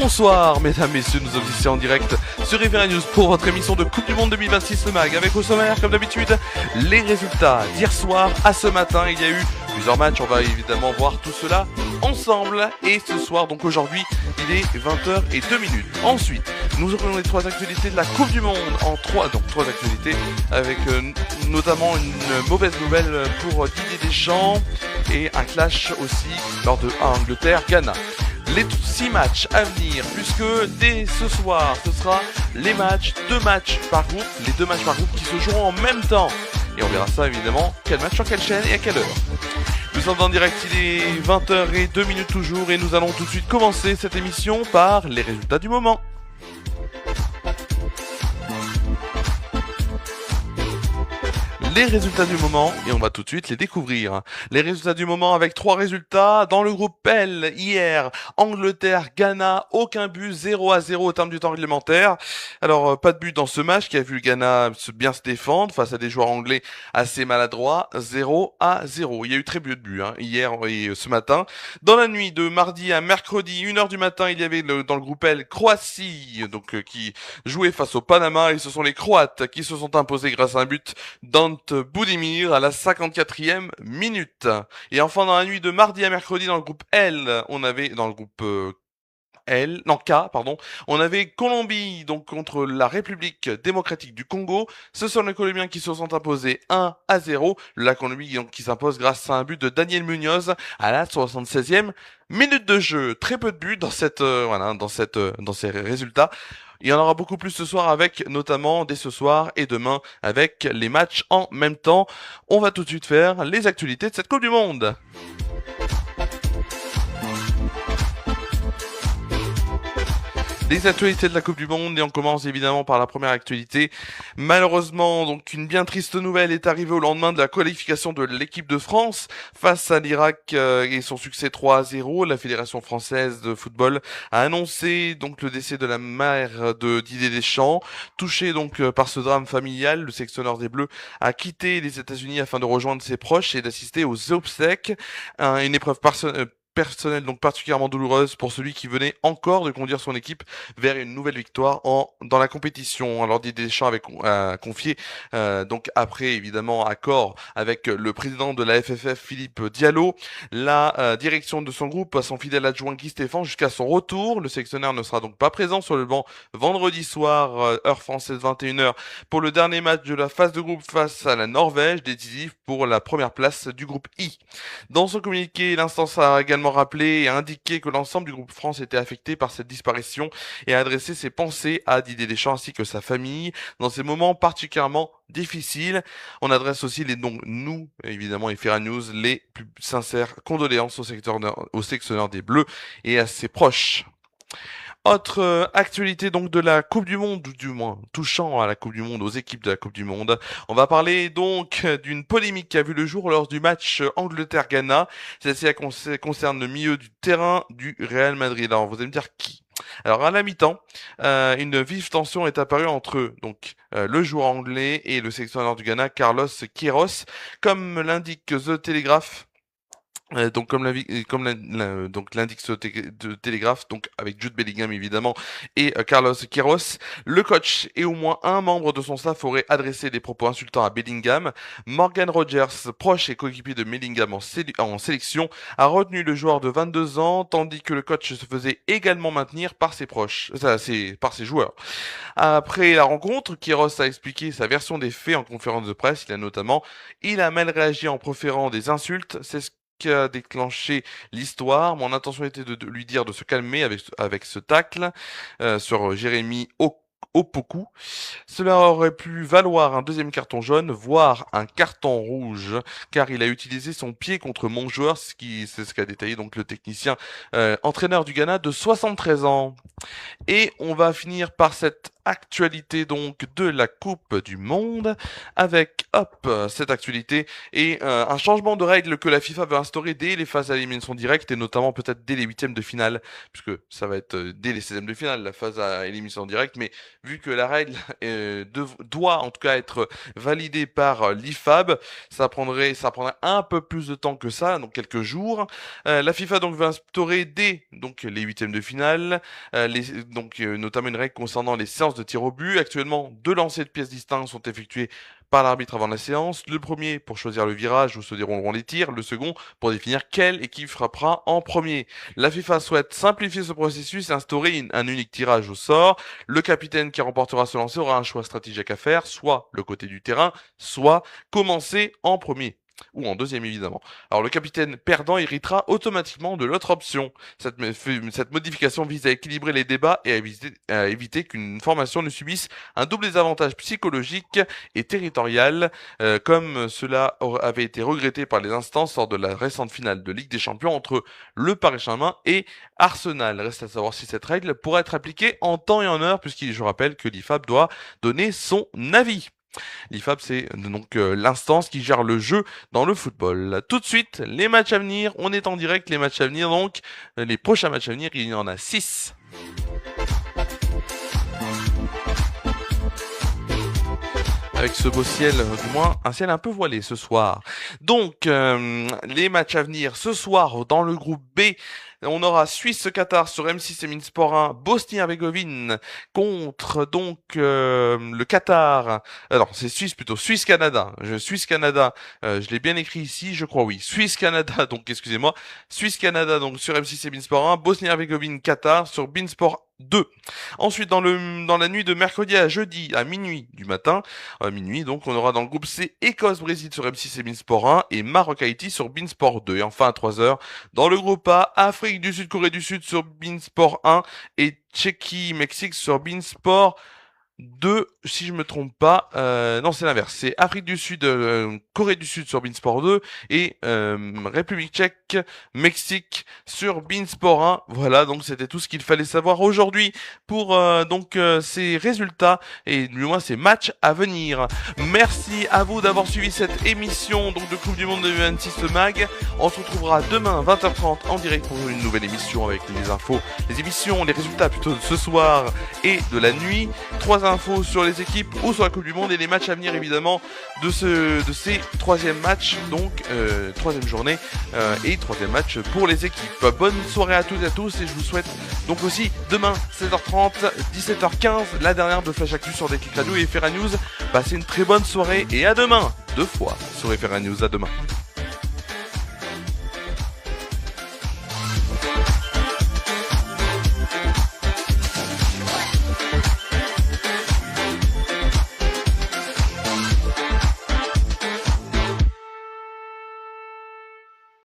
Bonsoir mesdames, messieurs, nous sommes ici en direct sur Riviera News pour votre émission de Coupe du Monde 2026 le MAG, avec au sommaire comme d'habitude les résultats d'hier soir à ce matin. Il y a eu plusieurs matchs, on va évidemment voir tout cela ensemble, et ce soir, donc aujourd'hui, il est 20h02. Ensuite, nous aurons les trois actualités de la Coupe du Monde en trois actualités avec notamment une mauvaise nouvelle pour Didier Deschamps et un clash aussi lors de Angleterre-Ghana. Les 6 matchs à venir, puisque dès ce soir, ce sera les deux matchs par groupe qui se joueront en même temps. Et on verra ça évidemment, quel match sur quelle chaîne et à quelle heure. Nous sommes en direct, il est 20h02 toujours, et nous allons tout de suite commencer cette émission par les résultats du moment. Les résultats du moment, et on va tout de suite les découvrir. Les résultats du moment avec 3 résultats. Dans le groupe L, hier, Angleterre, Ghana, aucun but, 0-0 au terme du temps réglementaire. Alors, pas de but dans ce match qui a vu le Ghana bien se défendre face à des joueurs anglais assez maladroits, 0-0. Il y a eu très peu de buts hier et ce matin. Dans la nuit de mardi à mercredi, 1h du matin, il y avait dans le groupe L, Croatie, qui jouait face au Panama, et ce sont les Croates qui se sont imposés grâce à un but d'Ante Budimir à la 54e minute. Et enfin, dans la nuit de mardi à mercredi, dans le groupe L, on avait dans le groupe K, on avait Colombie donc contre la République démocratique du Congo. Ce sont les Colombiens qui se sont imposés 1-0. La Colombie donc qui s'impose grâce à un but de Daniel Munoz à la 76e minute de jeu. Très peu de buts dans ces résultats. Il y en aura beaucoup plus ce soir, avec notamment dès ce soir et demain avec les matchs en même temps. On va tout de suite faire les actualités de cette Coupe du Monde. Les actualités de la Coupe du Monde, et on commence évidemment par la première actualité. Malheureusement, donc une bien triste nouvelle est arrivée au lendemain de la qualification de l'équipe de France face à l'Irak et son succès 3-0. La Fédération française de football a annoncé donc le décès de la mère de Didier Deschamps. Touché donc par ce drame familial, le sélectionneur des Bleus a quitté les États-Unis afin de rejoindre ses proches et d'assister aux obsèques. Une épreuve personnelle donc particulièrement douloureuse pour celui qui venait encore de conduire son équipe vers une nouvelle victoire dans la compétition. Alors Didier Deschamps avait confié donc après évidemment accord avec le président de la FFF Philippe Diallo la direction de son groupe à son fidèle adjoint Guy Stéphane jusqu'à son retour. Le sélectionneur ne sera donc pas présent sur le banc vendredi soir heure française 21h pour le dernier match de la phase de groupe face à la Norvège, décisif pour la première place du groupe I. Dans son communiqué, l'instance a également rappelé et indiqué que l'ensemble du groupe France était affecté par cette disparition et a adressé ses pensées à Didier Deschamps ainsi que sa famille dans ces moments particulièrement difficiles. On adresse aussi nous, évidemment, et Riviera News, les plus sincères condoléances au sélectionneur des Bleus et à ses proches. Autre actualité donc de la Coupe du Monde, ou du moins touchant à la Coupe du Monde, aux équipes de la Coupe du Monde. On va parler donc d'une polémique qui a vu le jour lors du match Angleterre-Ghana. Celle-ci concerne le milieu du terrain du Real Madrid. Alors vous allez me dire qui? Alors à la mi-temps, une vive tension est apparue entre le joueur anglais et le sélectionneur du Ghana, Carlos Queiroz, comme l'indique The Telegraph. Donc l'indique ce Télégraphe, donc avec Jude Bellingham évidemment et Carlos Queiroz, le coach et au moins un membre de son staff auraient adressé des propos insultants à Bellingham. Morgan Rogers, proche et coéquipier de Bellingham en sélection, a retenu le joueur de 22 ans, tandis que le coach se faisait également maintenir par par ses joueurs. Après la rencontre, Queiroz a expliqué sa version des faits en conférence de presse. Il a mal réagi en proférant des insultes. C'est ce qui a déclenché l'histoire. Mon intention était de lui dire de se calmer avec ce tacle sur Jérémy Opoku. Cela aurait pu valoir un deuxième carton jaune, voire un carton rouge, car il a utilisé son pied contre mon joueur, c'est ce qu'a détaillé donc le technicien entraîneur du Ghana de 73 ans. Et on va finir par cette actualité donc de la Coupe du Monde avec cette actualité et un changement de règle que la FIFA veut instaurer dès les phases à élimination directe et notamment peut-être dès les huitièmes de finale puisque ça va être dès les 16e de finale la phase à élimination directe, mais vu que la règle doit en tout cas être validée par l'IFAB, ça prendrait un peu plus de temps que ça, donc quelques jours. La FIFA donc va instaurer dès donc les huitièmes de finale notamment une règle concernant les séances de tir au but. Actuellement, 2 lancers de pièces distinctes sont effectués par l'arbitre avant la séance. Le premier pour choisir le virage où se dérouleront les tirs, le second pour définir quelle équipe frappera en premier. La FIFA souhaite simplifier ce processus et instaurer un unique tirage au sort. Le capitaine qui remportera ce lancer aura un choix stratégique à faire, soit le côté du terrain, soit commencer en premier. Ou en deuxième évidemment. Alors le capitaine perdant héritera automatiquement de l'autre option. Cette modification vise à équilibrer les débats et à éviter qu'une formation ne subisse un double désavantage psychologique et territorial, comme cela avait été regretté par les instances lors de la récente finale de Ligue des Champions entre le Paris Saint-Germain et Arsenal. Reste à savoir si cette règle pourra être appliquée en temps et en heure, je rappelle que l'IFAB doit donner son avis. L'IFAB, c'est donc l'instance qui gère le jeu dans le football. Tout de suite, les matchs à venir. On est en direct, les matchs à venir. Donc, les prochains matchs à venir, il y en a 6. Avec ce beau ciel, du moins un ciel un peu voilé ce soir. Donc, les matchs à venir ce soir dans le groupe B. On aura Suisse-Qatar sur M6 et Minsport 1, Bosnie-Herzégovine contre donc le Qatar. Alors c'est Suisse plutôt, Suisse-Canada. Suisse-Canada, je l'ai bien écrit ici, je crois oui. Suisse-Canada, donc excusez-moi. Suisse-Canada donc sur M6 et Beansport 1, Bosnie-Herzégovine, Qatar sur Beansport 2. Ensuite dans la nuit de mercredi à jeudi à minuit du matin, donc on aura dans le groupe C Écosse-Brésil sur M6 et Beansport 1 et Maroc-Haïti sur Beansport 2. Et enfin à 3h dans le groupe A, Afrique du Sud, Corée du Sud sur Beansport 1 et Tchéquie-Mexique sur Beansport 2, si je me trompe pas. Non, c'est l'inverse. C'est Afrique du Sud, Corée du Sud sur Beansport 2 et République Tchèque, Mexique sur Beansport 1. Voilà, donc c'était tout ce qu'il fallait savoir aujourd'hui pour ces résultats et du moins ces matchs à venir. Merci à vous d'avoir suivi cette émission donc de Coupe du Monde de U26 Mag. On se retrouvera demain 20h30 en direct pour une nouvelle émission avec les infos, les émissions, les résultats plutôt de ce soir et de la nuit. 3 infos sur les équipes ou sur la Coupe du Monde et les matchs à venir évidemment de ces troisième matchs, donc troisième journée et troisième match pour les équipes. Bonne soirée à toutes et à tous et je vous souhaite donc aussi demain 16h30, 17h15 la dernière de Flash Actu sur Déclic Radio et FR News. Passez une très bonne soirée et à demain 2 fois sur FR News. À demain.